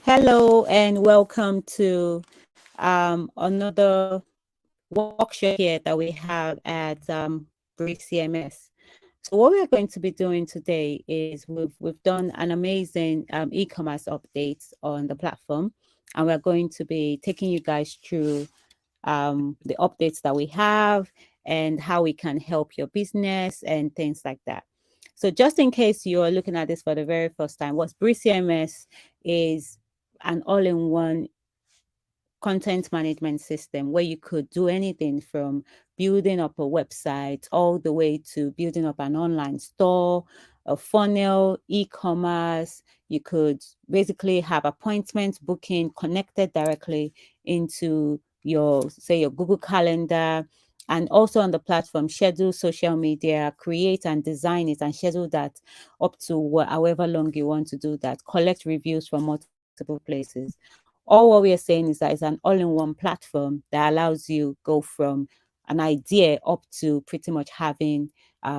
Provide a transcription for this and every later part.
Hello and welcome to another workshop here that we have at BreeCMS. So what we're going to be doing today is we've done an amazing e-commerce update on the platform, and we're going to be taking you guys through the updates that we have and how we can help your business and things like that. So just in case you're looking at this for the very first time, what's BreeCMS is an all-in-one content management system where you could do anything from building up a website all the way to building up an online store, a funnel, e-commerce. You could basically have appointment booking connected directly into your, say, your Google Calendar, and also on the platform, schedule social media, create and design it and schedule that up to however long you want to do that, collect reviews from multiple places. All what we are saying is that it's an all-in-one platform that allows you go from an idea up to pretty much having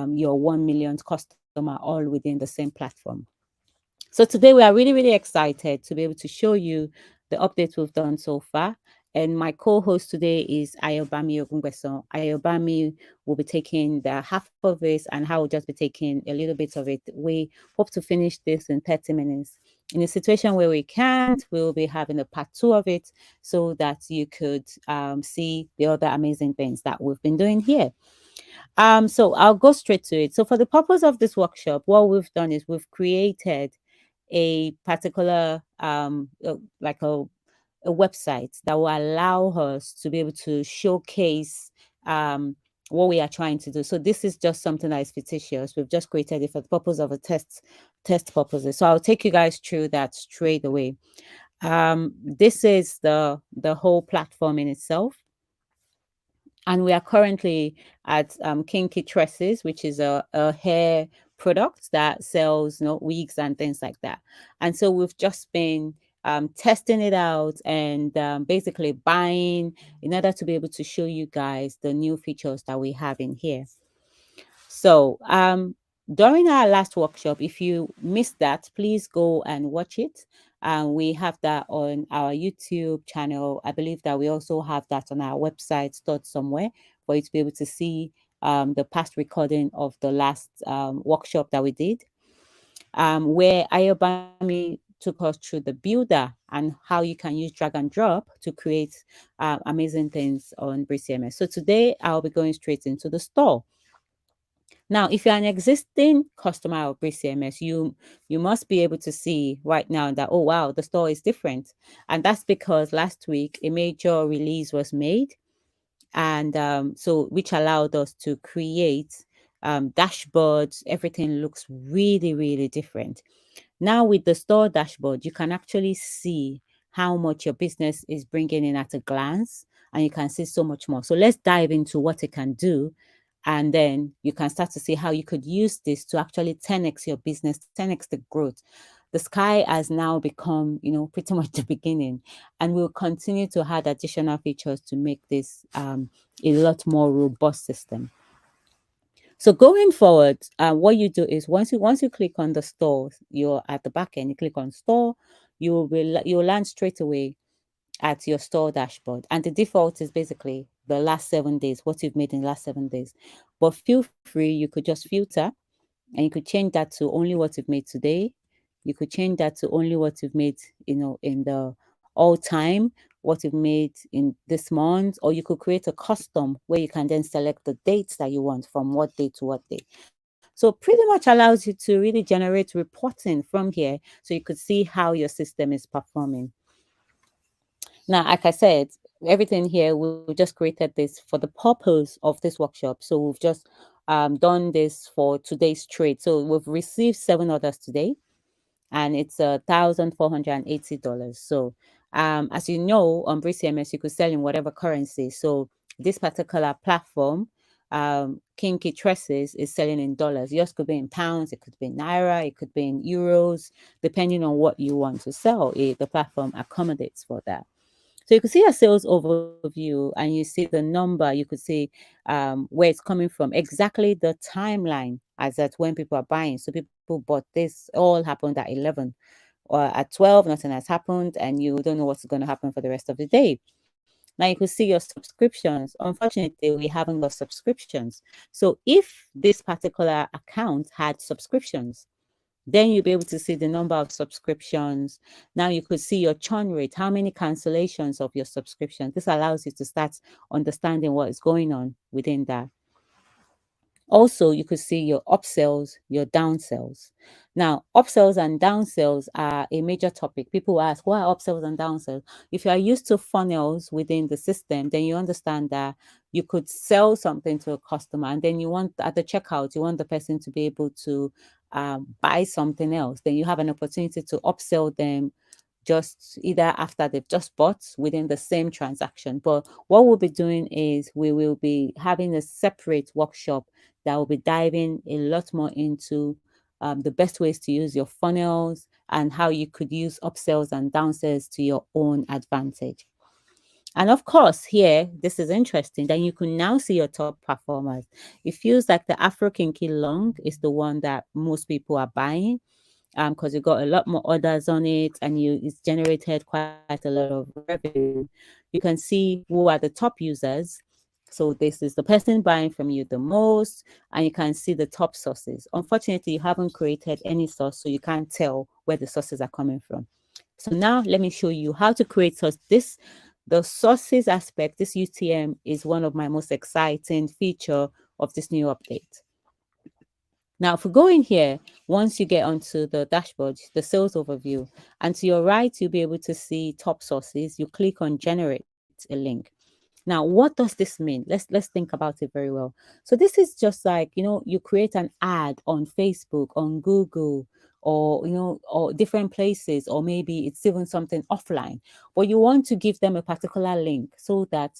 your 1 millionth customer all within the same platform. So today we are really, really excited to be able to show you the updates we've done so far. And my co-host today is Ayobami Ogungweson. Ayobami will be taking the half of this, and I will just be taking a little bit of it. We hope to finish this in 30 minutes. In a situation where we can't, we'll be having a part 2 of it so that you could see the other amazing things that we've been doing here. So I'll go straight to it. So for the purpose of this workshop, what we've done is we've created a particular like a website that will allow us to be able to showcase what we are trying to do. So this is just something that is fictitious. We've just created it for the purpose of a test purposes. So I'll take you guys through that straight away. This is the whole platform in itself. And we are currently at Kinky Tresses, which is a hair product that sells, wigs and things like that. And so we've just been testing it out and basically buying in order to be able to show you guys the new features that we have in here. So during our last workshop, if you missed that, please go and watch it. We have that on our YouTube channel. I believe that we also have that on our website stored somewhere for you to be able to see the past recording of the last workshop that we did, where Ayobami took us through the builder and how you can use drag and drop to create amazing things on BreeCMS. So today I'll be going straight into the store. Now, if you're an existing customer of BreeCMS, you must be able to see right now that, oh, wow, the store is different. And that's because last week a major release was made, and so which allowed us to create dashboards. Everything looks really, really different. Now with the store dashboard, you can actually see how much your business is bringing in at a glance, and you can see so much more. So let's dive into what it can do, and then you can start to see how you could use this to actually 10x your business, 10x the growth. The sky has now become, pretty much the beginning, and we'll continue to add additional features to make this a lot more robust system. So going forward, what you do is once you click on the store, you're at the back end. You click on store, you'll land straight away at your store dashboard, and the default is basically the last 7 days, what you've made in the last 7 days. But feel free, you could just filter, and you could change that to only what you've made today. You could change that to only what you've made, in the all time, what you've made in this month, or you could create a custom where you can then select the dates that you want from what day to what day. So pretty much allows you to really generate reporting from here so you could see how your system is performing. Now, like I said, everything here, we just created this for the purpose of this workshop. So we've just done this for today's trade. So we've received 7 orders today, and it's $1,480. So as you know, on BreeCMS, you could sell in whatever currency. So this particular platform, Kinky Tresses, is selling in dollars. Yours could be in pounds, it could be in naira, it could be in euros, depending on what you want to sell. The platform accommodates for that. So you can see a sales overview, and you see the number. You could see where it's coming from, exactly the timeline as at when people are buying. So people bought this, all happened at 11. or at 12, nothing has happened, and you don't know what's going to happen for the rest of the day. Now you could see your subscriptions. Unfortunately, we haven't got subscriptions. So if this particular account had subscriptions, then you'll be able to see the number of subscriptions. Now you could see your churn rate, how many cancellations of your subscription. This allows you to start understanding what is going on within that. Also, you could see your upsells, your downsells. Now, upsells and downsells are a major topic. People ask, what are upsells and downsells? If you are used to funnels within the system, then you understand that you could sell something to a customer, and then you want, at the checkout, you want the person to be able to buy something else. Then you have an opportunity to upsell them just either after they've just bought within the same transaction. But what we'll be doing is we will be having a separate workshop that will be diving a lot more into the best ways to use your funnels and how you could use upsells and downsells to your own advantage. And of course, here, this is interesting, that you can now see your top performers. It feels like the African Key Long is the one that most people are buying, because you got a lot more orders on it, and it's generated quite a lot of revenue. You can see who are the top users. So this is the person buying from you the most, and you can see the top sources. Unfortunately, you haven't created any source, so you can't tell where the sources are coming from. So now let me show you how to create source. The sources aspect, this UTM, is one of my most exciting feature of this new update. Now, if we go in here, once you get onto the dashboard, the sales overview, and to your right, you'll be able to see top sources. You click on generate a link. Now, what does this mean? Let's think about it very well. So this is just like, you create an ad on Facebook, on Google, or, or different places, or maybe it's even something offline, but you want to give them a particular link so that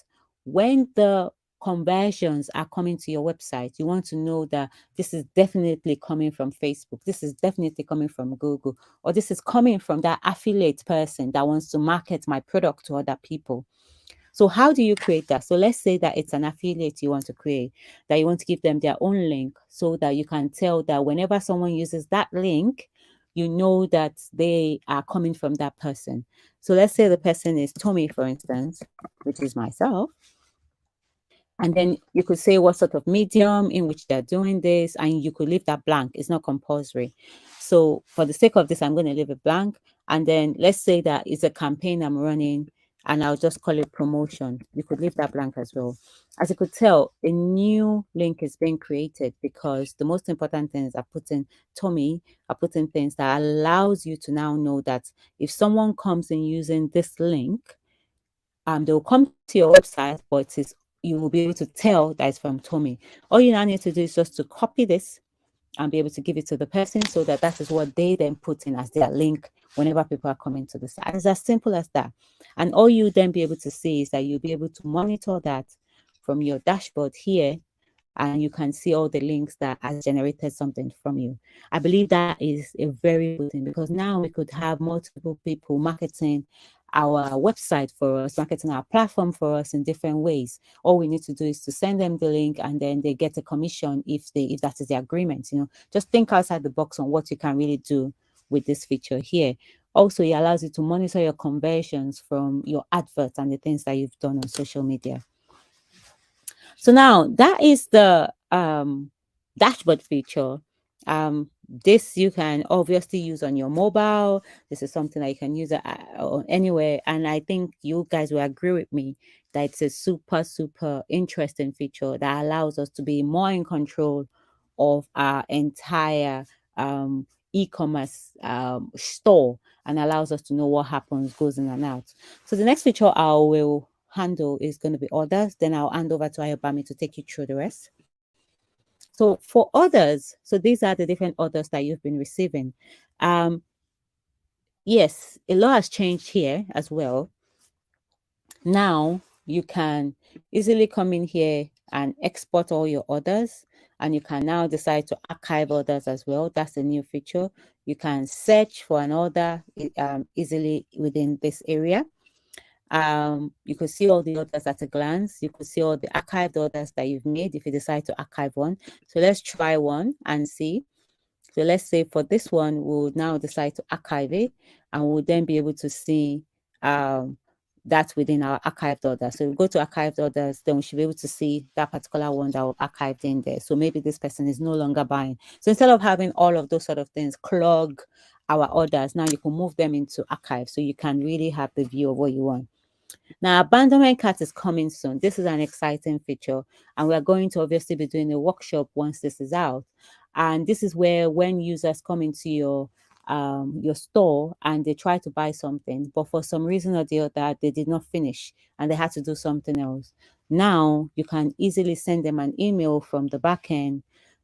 when the conversions are coming to your website, you want to know that this is definitely coming from Facebook, this is definitely coming from Google, or this is coming from that affiliate person that wants to market my product to other people. So how do you create that? So let's say that it's an affiliate you want to create, that you want to give them their own link so that you can tell that whenever someone uses that link, you know that they are coming from that person. So let's say the person is Tommy, for instance, which is myself. And then you could say what sort of medium in which they're doing this, and you could leave that blank. It's not compulsory. So for the sake of this, I'm going to leave it blank. And then let's say that it's a campaign I'm running, and I'll just call it promotion. You could leave that blank as well. As you could tell, a new link is being created because the most important things are putting Tommy, are putting things that allows you to now know that if someone comes in using this link, they'll come to your website, but you will be able to tell that it's from Tommy. All you now need to do is just to copy this and be able to give it to the person so that that is what they then put in as their link whenever people are coming to the site. It's as simple as that. And all you then be able to see is that you'll be able to monitor that from your dashboard here, and you can see all the links that has generated something from you. I believe that is a very good thing, because now we could have multiple people marketing our website for us, marketing our platform for us in different ways. All we need to do is to send them the link, and then they get a commission if that is the agreement. Just think outside the box on what you can really do with this feature here. Also, it allows you to monitor your conversions from your adverts and the things that you've done on social media. So now that is the dashboard feature. This you can obviously use on your mobile. This is something that you can use anywhere. And I think you guys will agree with me that it's a super, super interesting feature that allows us to be more in control of our entire e-commerce store, and allows us to know what happens, goes in and out. So the next feature I will handle is going to be orders. Then I'll hand over to Ayobami to take you through the rest. So for orders, so these are the different orders that you've been receiving. Yes, a lot has changed here as well. Now you can easily come in here and export all your orders, and you can now decide to archive orders as well. That's a new feature. You can search for an order easily within this area. You could see all the orders at a glance. You could see all the archived orders that you've made if you decide to archive one. So let's try one and see. So let's say for this one, we'll now decide to archive it, and we'll then be able to see that within our archived order. So we go to archived orders, then we should be able to see that particular one that we archived in there. So maybe this person is no longer buying. So instead of having all of those sort of things clog our orders, now you can move them into archive, so you can really have the view of what you want. Now, abandonment cart is coming soon. This is an exciting feature, and we are going to obviously be doing a workshop once this is out. And this is where, when users come into your store and they try to buy something, but for some reason or the other they did not finish and they had to do something else. Now you can easily send them an email from the back end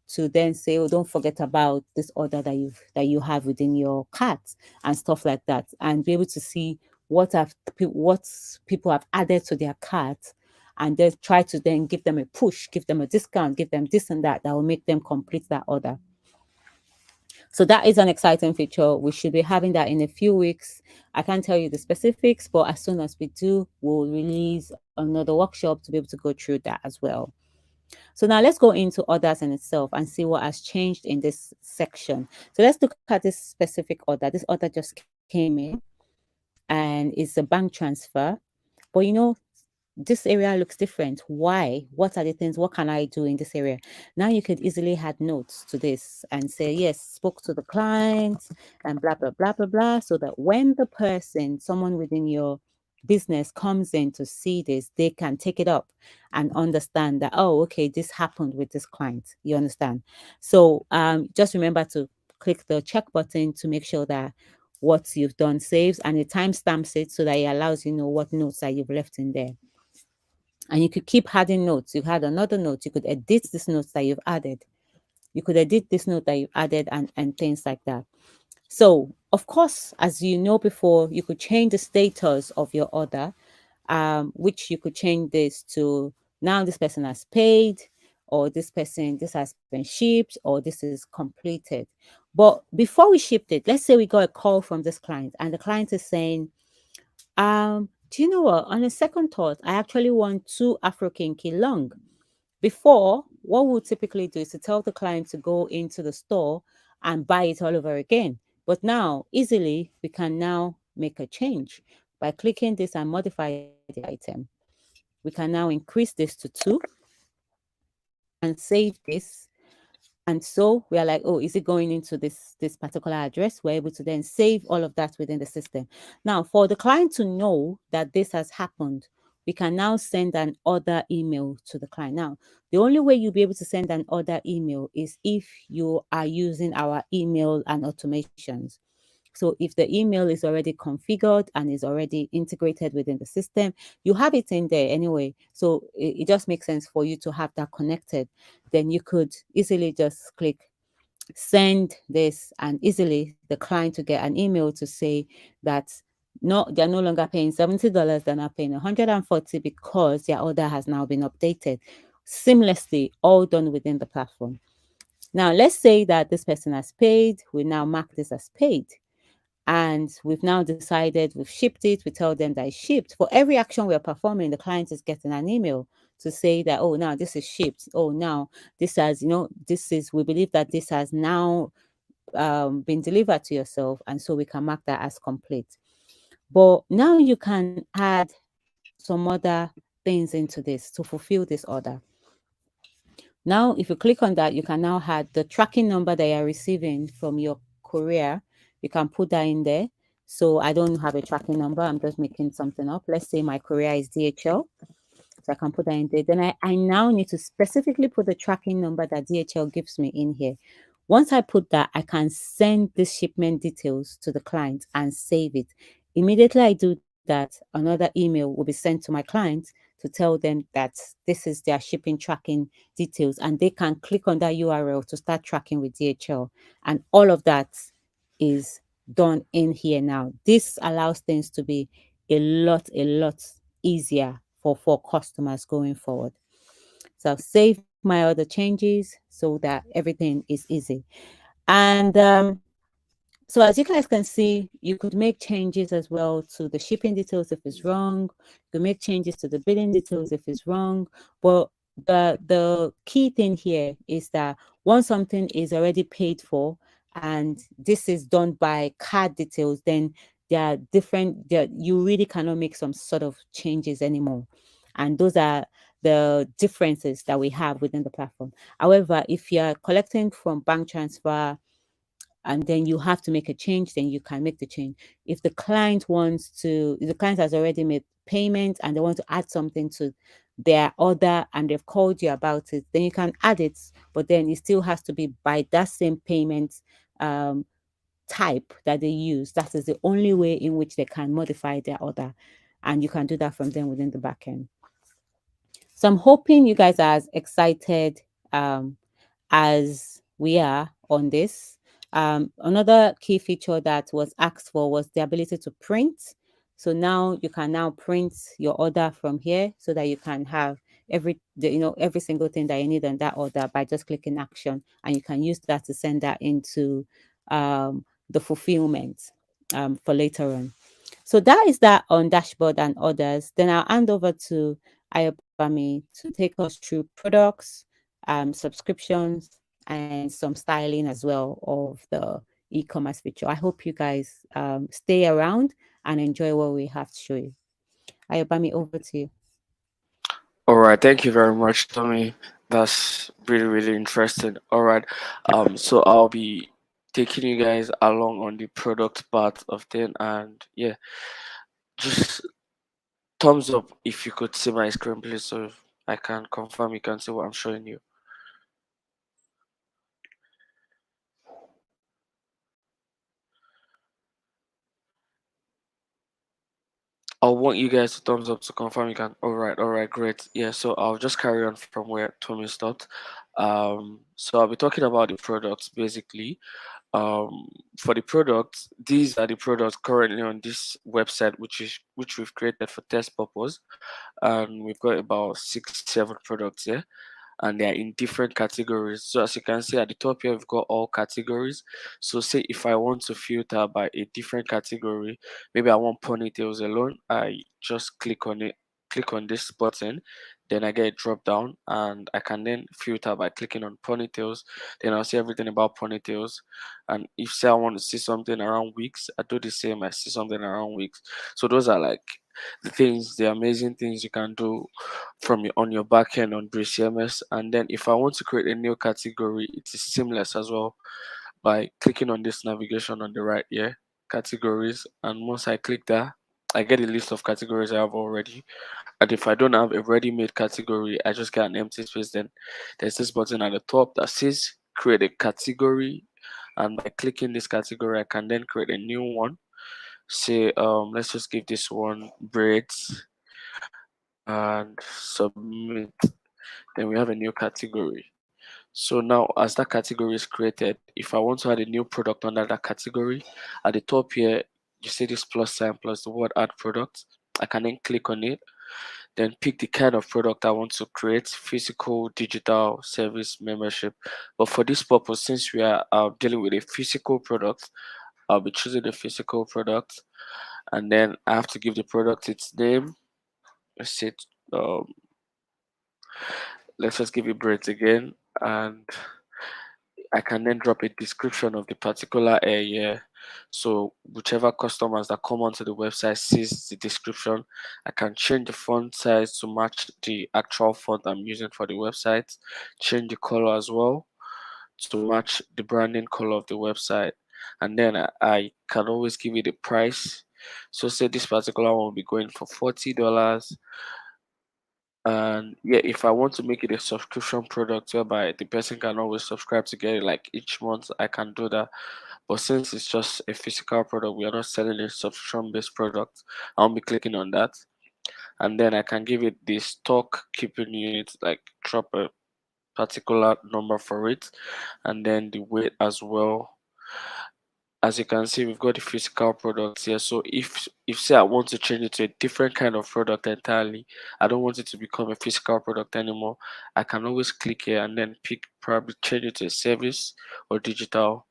to then say, oh, don't forget about this order that you have within your cart and stuff like that, and be able to see what people have added to their cart, and then try to then give them a push, give them a discount, give them this and that will make them complete that order. So that is an exciting feature. We should be having that in a few weeks. I can't tell you the specifics, but as soon as we do, we'll release another workshop to be able to go through that as well. So now let's go into orders in itself and see what has changed in this section. So let's look at this specific order. This order just came in and it's a bank transfer. But this area looks different. Why? What are the things? What can I do in this area? Now you could easily add notes to this and say, yes, spoke to the client and blah, blah, blah, blah, blah. So that when the person, someone within your business comes in to see this, they can take it up and understand that, oh, okay, this happened with this client. You understand? So just remember to click the check button to make sure that what you've done saves, and it timestamps it so that it allows you know what notes that you've left in there. And you could keep adding notes. You had another note. You could edit this notes that you've added. You could edit this note that you've added and things like that. So, of course, as you know before, you could change the status of your order, which you could change this to now this person has paid, or this has been shipped, or this is completed. But before we shipped it, let's say we got a call from this client and the client is saying, do you know what? On a second thought, I actually want 2 Afro Kinky long. Before, what we'll typically do is to tell the client to go into the store and buy it all over again. But now, easily, we can now make a change by clicking this and modify the item. We can now increase this to 2 and save this. And so we are like, oh, is it going into this particular address? We're able to then save all of that within the system. Now, for the client to know that this has happened, we can now send an order email to the client. Now, the only way you'll be able to send an order email is if you are using our email and automations. So if the email is already configured and is already integrated within the system, you have it in there anyway. So it just makes sense for you to have that connected. Then you could easily just click send this, and easily the client to get an email to say that they're no longer paying $70, they're now paying $140 because their order has now been updated seamlessly, all done within the platform. Now, let's say that this person has paid. We now mark this as paid. And we've now decided we've shipped it. We tell them that it's shipped. For every action we're performing, the client is getting an email to say that, oh, now this is shipped. Oh, now this has, we believe that this has now been delivered to yourself. And so we can mark that as complete. But now you can add some other things into this to fulfill this order. Now, if you click on that, you can now add the tracking number that you're receiving from your courier. You can put that in there. So I don't have a tracking number. I'm just making something up. Let's say my courier is DHL. So I can put that in there. Then I now need to specifically put the tracking number that DHL gives me in here. Once I put that, I can send the shipment details to the client and save it. Immediately I do that, another email will be sent to my client to tell them that this is their shipping tracking details, and they can click on that URL to start tracking with DHL. And all of that is done in here now. This allows things to be a lot easier for customers going forward. So I've saved my other changes so that everything is easy. And so as you guys can see, you could make changes as well to the shipping details if it's wrong. You can make changes to the billing details if it's wrong. But the key thing here is that once something is already paid for and this is done by card details, then there are different, you really cannot make some sort of changes anymore. And those are the differences that we have within the platform. However, if you're collecting from bank transfer and then you have to make a change, then you can make the change. If the client wants to, if the client has already made payment and they want to add something to their order and they've called you about it, then you can add it, but then it still has to be by that same payment um, type that they use. That is the only way in which they can modify their order. And you can do that from them within the backend. So I'm hoping you guys are as excited as we are on this. Another key feature that was asked for was the ability to print. So now you can now print your order from here so that you can have every single thing that you need on that order by just clicking action, and you can use that to send that into the fulfillment for later on. So that is that on dashboard and others. Then I'll hand over to Ayobami to take us through products, subscriptions, and some styling as well of the e-commerce feature. I hope you guys stay around and enjoy what we have to show you. Ayobami, over to you. All right, thank you very much, Tommy. That's really, really interesting. All right, so I'll be taking you guys along on the product part of thing, and yeah, just thumbs up if you could see my screen, please, so I can confirm you can see what I'm showing you. I want you guys to thumbs up to confirm you can. All right, great. Yeah, so I'll just carry on from where Tommy stopped. So I'll be talking about the products basically. For the products, these are the products currently on this website, which we've created for test purpose, and we've got about 6 7 products here, and they're in different categories. So as you can see at the top here, we've got all categories. So say if I want to filter by a different category, maybe I want ponytails alone, I just click on it, click on this button, then I get a drop down and I can then filter by clicking on ponytails. Then I'll see everything about ponytails. And if say I want to see something around wigs, I do the same. I see something around wigs. So those are like the amazing things you can do from your on your back end on BreeCMS. And then if I want to create a new category, it is seamless as well by clicking on this navigation on the right here, categories. And once I click that, I get a list of categories I have already. And if I don't have a ready-made category, I just get an empty space. Then there's this button at the top that says create a category. And by clicking this category, I can then create a new one. Say, let's just give this one braids and submit. Then we have a new category. So now as that category is created, if I want to add a new product under that category, at the top here you see this plus sign plus the word add product. I can then click on it, then pick the kind of product I want to create: physical, digital, service, membership. But for this purpose, since we are dealing with a physical product, I'll be choosing the physical product, and then I have to give the product its name. Let's say um, let's just give it braids again, and I can then drop a description of the particular area. So whichever customers that come onto the website sees the description, I can change the font size to match the actual font I'm using for the website, change the color as well to match the branding color of the website. And then I can always give it a price. So say this particular one will be going for $40. And yeah, if I want to make it a subscription product whereby the person can always subscribe to get it like each month, I can do that. But since it's just a physical product, we are not selling a subscription based product, I'll be clicking on that. And then I can give it the stock keeping unit, like drop a particular number for it, and then the weight as well. As you can see, we've got the physical products here. So if say I want to change it to a different kind of product entirely, I don't want it to become a physical product anymore, I can always click here and then pick, probably change it to a service or digital.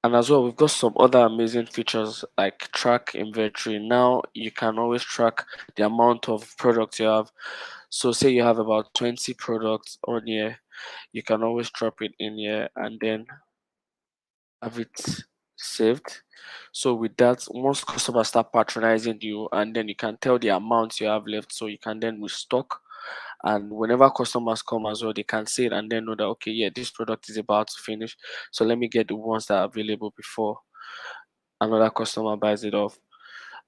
And as well, we've got some other amazing features like track inventory. Now you can always track the amount of products you have. So say you have about 20 products on here, you can always drop it in here, and then have it saved. So with that, once customers start patronizing you, and then you can tell the amount you have left, so you can then restock. And whenever customers come as well, they can see it and then know that, okay, yeah, this product is about to finish, so let me get the ones that are available before another customer buys it off.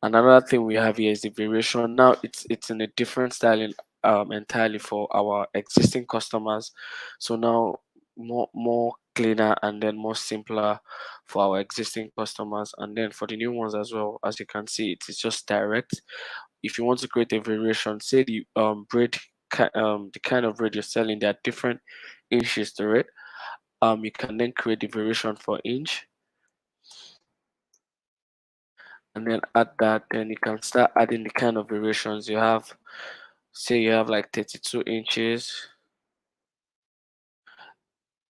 And another thing we have here is the variation. Now it's in a different styling entirely for our existing customers. So now more cleaner and then more simpler for our existing customers, and then for the new ones as well. As you can see, it is just direct. If you want to create a variation, say the the kind of braid you're selling, there are different inches to it. You can then create the variation for inch and then add that. Then you can start adding the kind of variations you have. Say you have like 32 inches,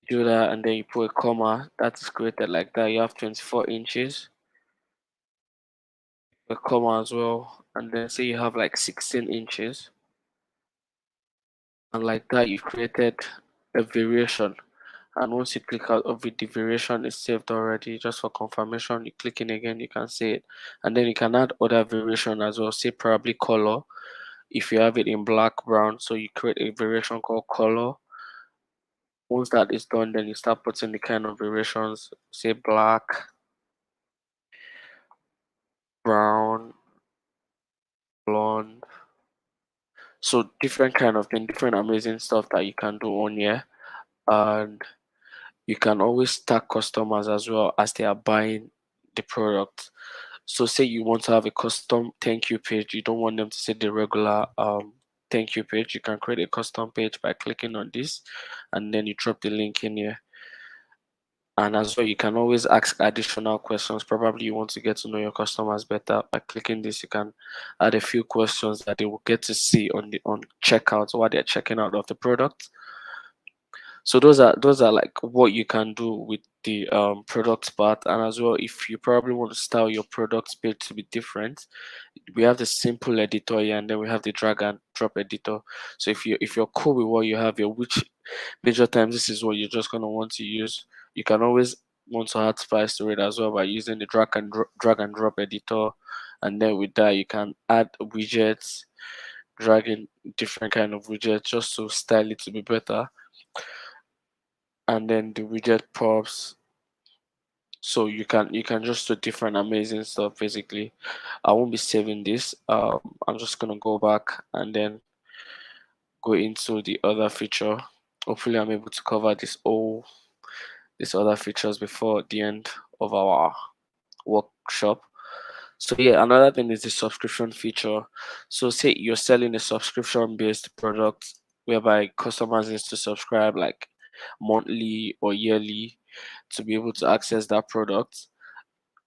do that, and then you put a comma that is created like that. You have 24 inches, a comma as well, and then say you have like 16 inches, and like that you've created a variation. And once you click out of it, the variation is saved already. Just for confirmation, you click in again, you can see it, and then you can add other variation as well. Say probably color. If you have it in black, brown, so you create a variation called color. Once that is done, then you start putting the kind of variations, say black, brown, blonde. So different kind of thing, different amazing stuff that you can do on here. And you can always tag customers as well as they are buying the product. So say you want to have a custom thank you page, you don't want them to see the regular thank you page, you can create a custom page by clicking on this and then you drop the link in here. And as well, you can always ask additional questions. Probably you want to get to know your customers better. By clicking this, you can add a few questions that they will get to see on the on checkout while they're checking out of the product. So those are like what you can do with the product part. And as well, if you probably want to style your product page to be different, we have the simple editor here, and then we have the drag and drop editor. So if you're cool with what you have here, which major times this is what you're just gonna want to use, you can always want to add spice to it as well by using the drag and drop editor. And then with that, you can add widgets, drag in different kind of widgets just to style it to be better. And then the widget props, so you can just do different amazing stuff. Basically, I won't be saving this. I'm just gonna go back and then go into the other feature. Hopefully I'm able to cover all these other features before the end of our workshop. So yeah, another thing is the subscription feature. So say you're selling a subscription based product whereby customers need to subscribe like monthly or yearly to be able to access that product.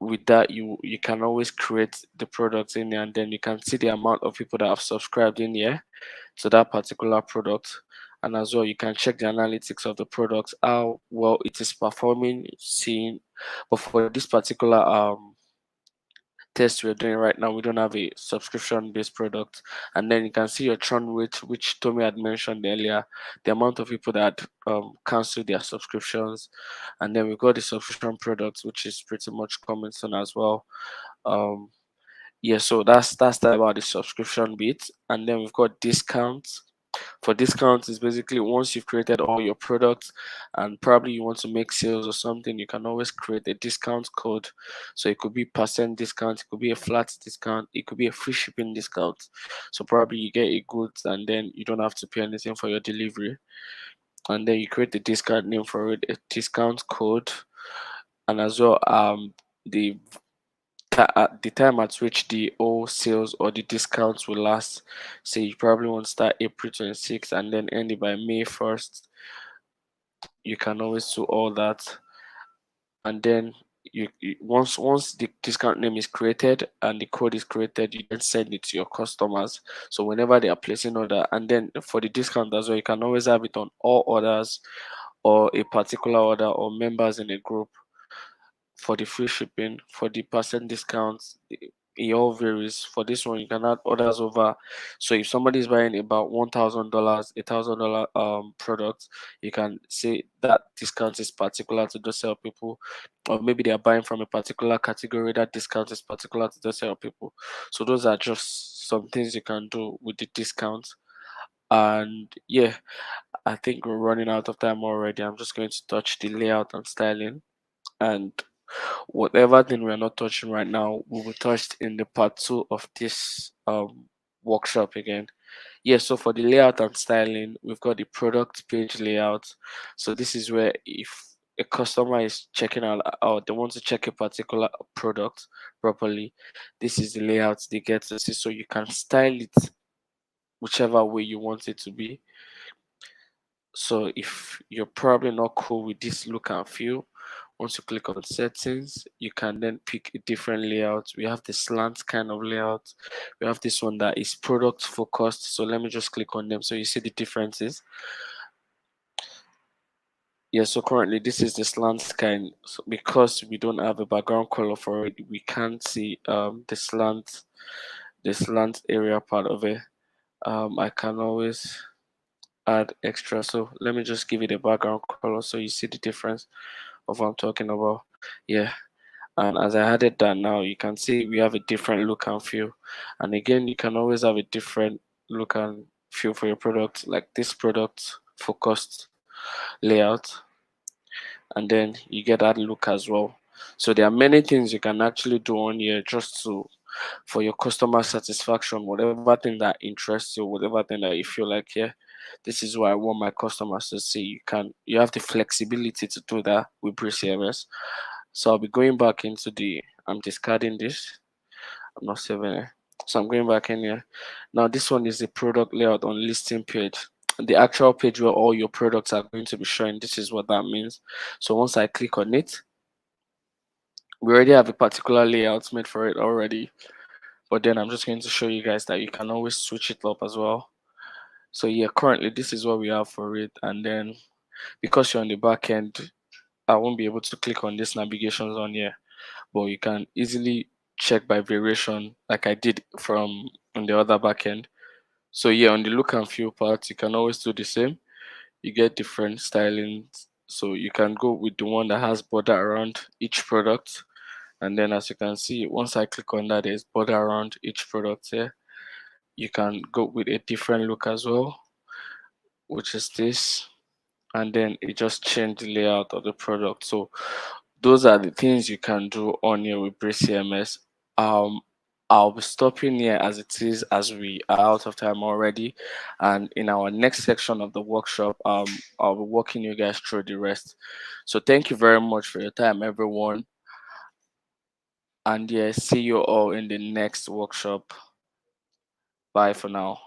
With that, you can always create the products in there, and then you can see the amount of people that have subscribed in here to that particular product. And as well, you can check the analytics of the product, how well it is performing, seeing. But for this particular test we're doing right now, we don't have a subscription based product. And then you can see your churn rate, which Tommy had mentioned earlier, the amount of people that cancel their subscriptions. And then we've got the subscription products, which is pretty much coming soon as well. um yeah, so that's that about the subscription bit. And then we've got discounts. For discounts is basically once you've created all your products and probably you want to make sales or something, you can always create a discount code. So it could be percent discount, it could be a flat discount, it could be a free shipping discount. So probably you get a goods and then you don't have to pay anything for your delivery. And then you create the discount name for it, a discount code. And as well, the the time at which the all sales or the discounts will last. Say you probably want to start April 26th and then end it by May 1st. You can always do all that. And then once the discount name is created and the code is created, you then send it to your customers. So whenever they are placing order, and then for the discount as well, you can always have it on all orders or a particular order or members in a group. For the free shipping, for the percent discounts, it all varies. For this one, you can add orders over. So if somebody is buying about $1,000, $1,000 product, you can say that discount is particular to those sell people, or maybe they are buying from a particular category. That discount is particular to those sell people. So those are just some things you can do with the discount. And yeah, I think we're running out of time already. I'm just going to touch the layout and styling, and whatever thing we're not touching right now will be touched in the part two of this workshop again. Yeah, so for the layout and styling, we've got the product page layout. So this is where if a customer is checking out or they want to check a particular product properly, this is the layout they get to see. So you can style it whichever way you want it to be. So if you're probably not cool with this look and feel, once you click on settings, you can then pick a different layout. We have the slant kind of layout. We have this one that is product focused. So let me just click on them so you see the differences. Yeah, so currently this is the slant kind. So because we don't have a background color for it, we can't see the slant area part of it. I can always add extra. So let me just give it a background color so you see the difference of what I'm talking about. Yeah, and as I added that now, you can see we have a different look and feel. And again, you can always have a different look and feel for your product, like this product focused layout, and then you get that look as well. So there are many things you can actually do on here just to for your customer satisfaction, whatever thing that interests you, whatever thing that you feel like, yeah, this is what I want my customers to see. You have the flexibility to do that with BreeCMS. So I'll be going back into I'm discarding this. I'm not saving it. So I'm going back in here. Now this one is the product layout on listing page. The actual page where all your products are going to be showing. This is what that means. So once I click on it, we already have a particular layout made for it already. But then I'm just going to show you guys that you can always switch it up as well. So yeah, currently this is what we have for it. And then because you're on the back end, I won't be able to click on this navigations on here, but you can easily check by variation like I did from on the other backend. So yeah, on the look and feel part, you can always do the same. You get different stylings. So you can go with the one that has border around each product. And then as you can see, once I click on that, there's border around each product here. You can go with a different look as well, which is this. And then it just changed the layout of the product. So those are the things you can do on here with BreeCMS. Um, I'll be stopping here as it is, as we are out of time already. And in our next section of the workshop, I'll be walking you guys through the rest. So thank you very much for your time, everyone. And yeah, see you all in the next workshop. Bye for now.